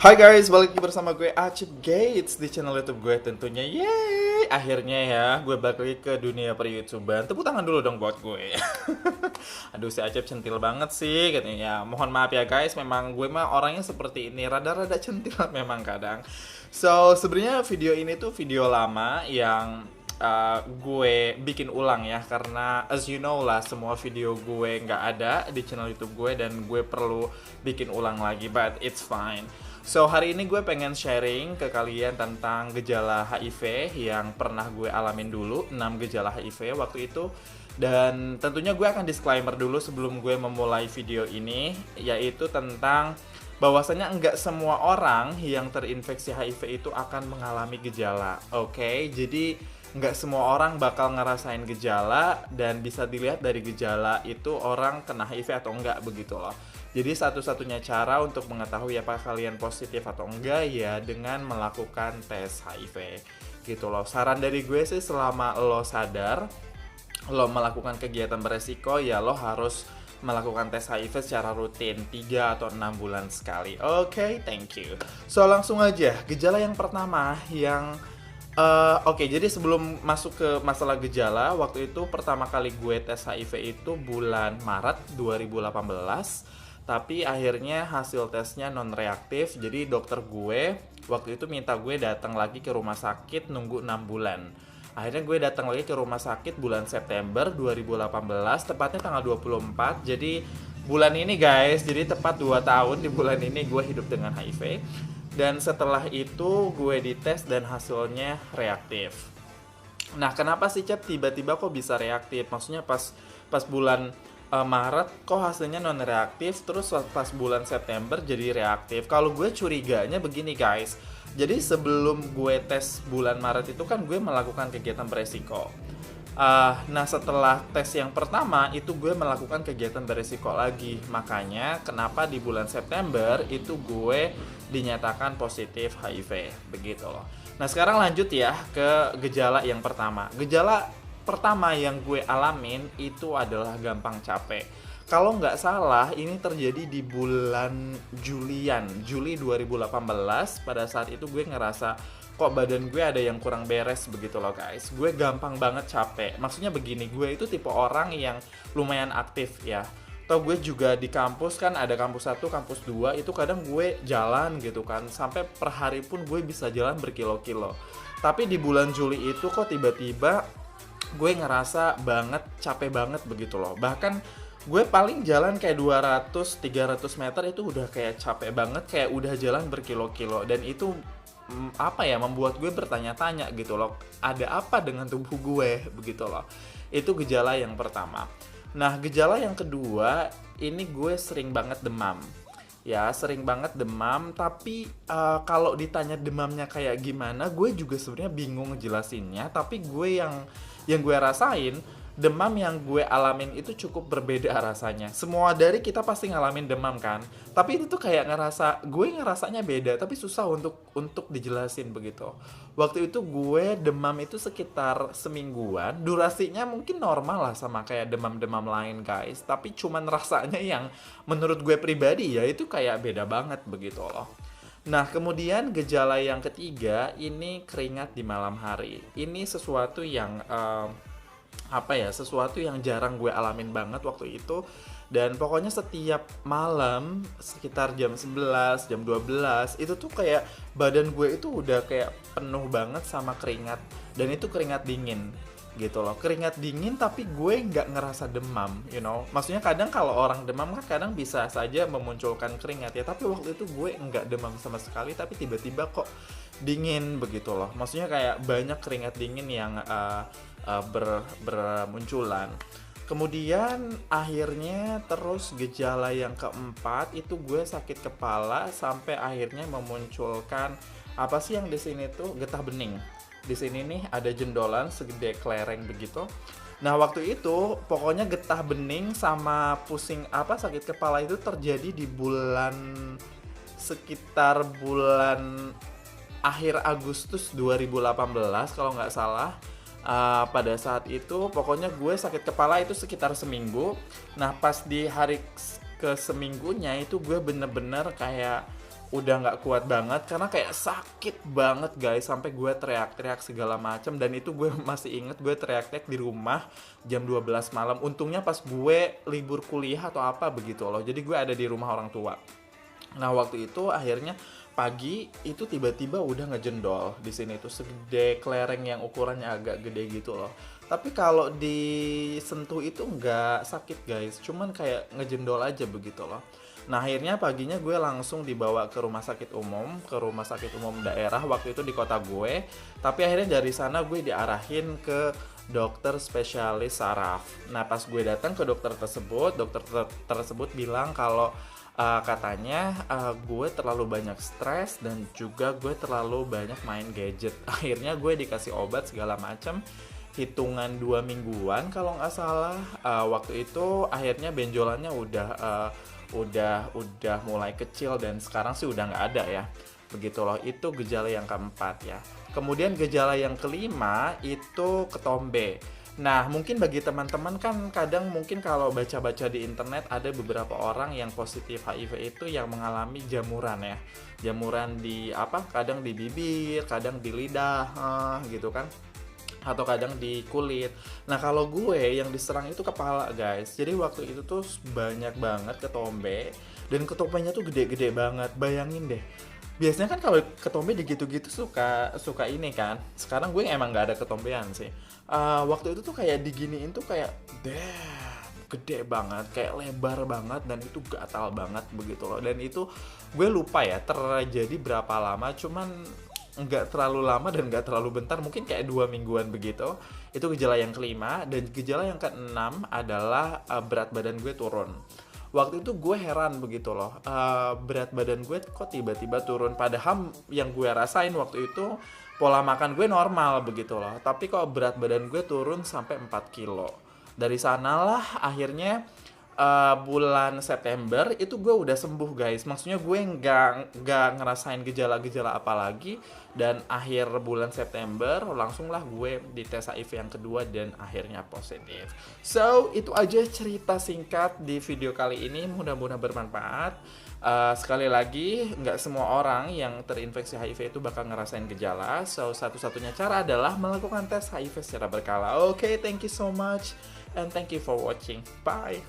Hai guys, balik lagi bersama gue Acip Gates di channel YouTube gue tentunya. Yeay, akhirnya ya gue balik lagi ke dunia per-YouTuber. Tepuk tangan dulu dong buat gue. Aduh, si Acip centil banget sih katanya. Mohon maaf ya guys, memang gue mah orangnya seperti ini, rada-rada centil memang kadang. So, sebenarnya video ini tuh video lama yang gue bikin ulang ya, karena as you know lah, semua video gue nggak ada di channel YouTube gue dan gue perlu bikin ulang lagi, but it's fine. So, hari ini gue pengen sharing ke kalian tentang gejala HIV yang pernah gue alamin dulu, 6 gejala HIV waktu itu. Dan tentunya gue akan disclaimer dulu sebelum gue memulai video ini, yaitu tentang bahwasanya nggak semua orang yang terinfeksi HIV itu akan mengalami gejala. Oke, jadi nggak semua orang bakal ngerasain gejala, dan bisa dilihat dari gejala itu orang kena HIV atau enggak, begitu loh. Jadi satu-satunya cara untuk mengetahui apakah kalian positif atau enggak ya dengan melakukan tes HIV. Gitu loh. Saran dari gue sih, selama lo sadar lo melakukan kegiatan beresiko, ya lo harus melakukan tes HIV secara rutin 3 atau 6 bulan sekali. Oke, thank you. So, langsung aja. Gejala yang pertama yang Oke, jadi sebelum masuk ke masalah gejala, waktu itu pertama kali gue tes HIV itu bulan Maret 2018. Tapi akhirnya hasil tesnya non-reaktif, jadi dokter gue waktu itu minta gue datang lagi ke rumah sakit nunggu 6 bulan. Akhirnya gue datang lagi ke rumah sakit bulan September 2018, tepatnya tanggal 24. Jadi bulan ini guys, jadi tepat 2 tahun di bulan ini gue hidup dengan HIV. Dan setelah itu gue dites dan hasilnya reaktif. Nah, kenapa sih Cap tiba-tiba kok bisa reaktif? Maksudnya pas pas bulan Maret kok hasilnya non reaktif, terus pas bulan September jadi reaktif. Kalau gue curiganya begini guys. Jadi sebelum gue tes bulan Maret itu kan gue melakukan kegiatan beresiko. Nah, setelah tes yang pertama itu gue melakukan kegiatan beresiko lagi. Makanya kenapa di bulan September itu gue dinyatakan positif HIV, begitu loh. Nah, sekarang lanjut ya ke gejala yang pertama. Gejala pertama yang gue alamin itu adalah gampang capek. Kalau nggak salah ini terjadi di bulan Juli 2018. Pada saat itu gue ngerasa kok badan gue ada yang kurang beres, begitu loh guys. Gue gampang banget capek. Maksudnya begini, gue itu tipe orang yang lumayan aktif ya. Atau gue juga di kampus kan ada kampus 1, kampus 2, itu kadang gue jalan gitu kan. Sampai per hari pun gue bisa jalan berkilo-kilo. Tapi di bulan Juli itu kok tiba-tiba gue ngerasa banget capek banget, begitu loh. Bahkan gue paling jalan kayak 200-300 meter itu udah kayak capek banget, kayak udah jalan berkilo-kilo. Dan itu membuat gue bertanya-tanya gitu loh, ada apa dengan tubuh gue, begitu loh. Itu gejala yang pertama. Nah, gejala yang kedua, ini gue sering banget demam. Ya, sering banget demam, tapi kalau ditanya demamnya kayak gimana, gue juga sebenarnya bingung ngejelasinnya. Tapi yang gue rasain, demam yang gue alamin itu cukup berbeda rasanya. Semua dari kita pasti ngalamin demam kan, tapi itu tuh kayak gue ngerasanya beda, tapi susah untuk dijelasin, begitu. Waktu itu gue demam itu sekitar semingguan, durasinya mungkin normal lah sama kayak demam-demam lain guys, tapi cuman rasanya yang menurut gue pribadi ya itu kayak beda banget, begitu loh. Nah, kemudian gejala yang ketiga ini keringat di malam hari. Ini sesuatu yang sesuatu yang jarang gue alamin banget waktu itu. Dan pokoknya setiap malam sekitar jam 11, jam 12 itu tuh kayak badan gue itu udah kayak penuh banget sama keringat. Dan itu keringat dingin gitu loh, keringat dingin tapi gue nggak ngerasa demam, you know. Maksudnya kadang kalau orang demam kan kadang bisa saja memunculkan keringat ya, tapi waktu itu gue nggak demam sama sekali, tapi tiba-tiba kok dingin, begitu loh. Maksudnya kayak banyak keringat dingin yang bermunculan. Kemudian akhirnya terus gejala yang keempat itu gue sakit kepala sampai akhirnya memunculkan apa sih yang di sini tuh getah bening. Di sini nih ada jendolan segede kelereng begitu. Nah, waktu itu pokoknya getah bening sama pusing sakit kepala itu terjadi di sekitar bulan akhir Agustus 2018 kalau nggak salah. Pada saat itu pokoknya gue sakit kepala itu sekitar seminggu. Nah, pas di hari ke seminggunya itu gue bener-bener kayak udah nggak kuat banget karena kayak sakit banget guys, sampai gue teriak-teriak segala macam. Dan itu gue masih inget gue teriak-teriak di rumah jam 12 malam. Untungnya pas gue libur kuliah atau apa begitu loh, jadi gue ada di rumah orang tua. Nah waktu itu akhirnya pagi itu tiba-tiba udah ngejendol di sini tuh segede kelereng yang ukurannya agak gede gitu loh. Tapi kalau disentuh itu nggak sakit guys, cuman kayak ngejendol aja begitu loh. Nah akhirnya paginya gue langsung dibawa ke rumah sakit umum daerah waktu itu di kota gue. Tapi akhirnya dari sana gue diarahin ke dokter spesialis saraf. Nah pas gue datang ke dokter tersebut, tersebut bilang kalau katanya gue terlalu banyak stres dan juga gue terlalu banyak main gadget. Akhirnya gue dikasih obat segala macam, hitungan 2 mingguan kalau nggak salah. Waktu itu akhirnya benjolannya udah mulai kecil dan sekarang sih udah nggak ada ya. Begitu loh, itu gejala yang keempat ya. Kemudian gejala yang kelima itu ketombe. Nah, mungkin bagi teman-teman kan kadang mungkin kalau baca-baca di internet ada beberapa orang yang positif HIV itu yang mengalami jamuran ya. Jamuran di kadang di bibir, kadang di lidah, gitu kan. Atau kadang di kulit. Nah, kalau gue yang diserang itu kepala, guys. Jadi waktu itu tuh banyak banget ketombe dan ketombenya tuh gede-gede banget. Bayangin deh. Biasanya kan kalau ketombe gitu-gitu suka ini kan. Sekarang gue emang nggak ada ketombean sih. Waktu itu tuh kayak diginiin tuh kayak gede banget, kayak lebar banget dan itu gatal banget begitu loh. Dan itu gue lupa ya terjadi berapa lama, cuman nggak terlalu lama dan nggak terlalu bentar, mungkin kayak 2 mingguan begitu. Itu gejala yang kelima. Dan gejala yang keenam adalah berat badan gue turun. Waktu itu gue heran begitu loh, berat badan gue kok tiba-tiba turun, padahal yang gue rasain waktu itu pola makan gue normal begitu loh, tapi kok berat badan gue turun sampai 4 kilo. Dari sanalah akhirnya bulan September itu gue udah sembuh guys. Maksudnya gue nggak ngerasain gejala-gejala apa lagi. Dan akhir bulan September langsunglah gue dites HIV yang kedua dan akhirnya positif. So itu aja cerita singkat di video kali ini, mudah-mudahan bermanfaat. Sekali lagi, nggak semua orang yang terinfeksi HIV itu bakal ngerasain gejala. So satu-satunya cara adalah melakukan tes HIV secara berkala. Okay, thank you so much and thank you for watching. Bye.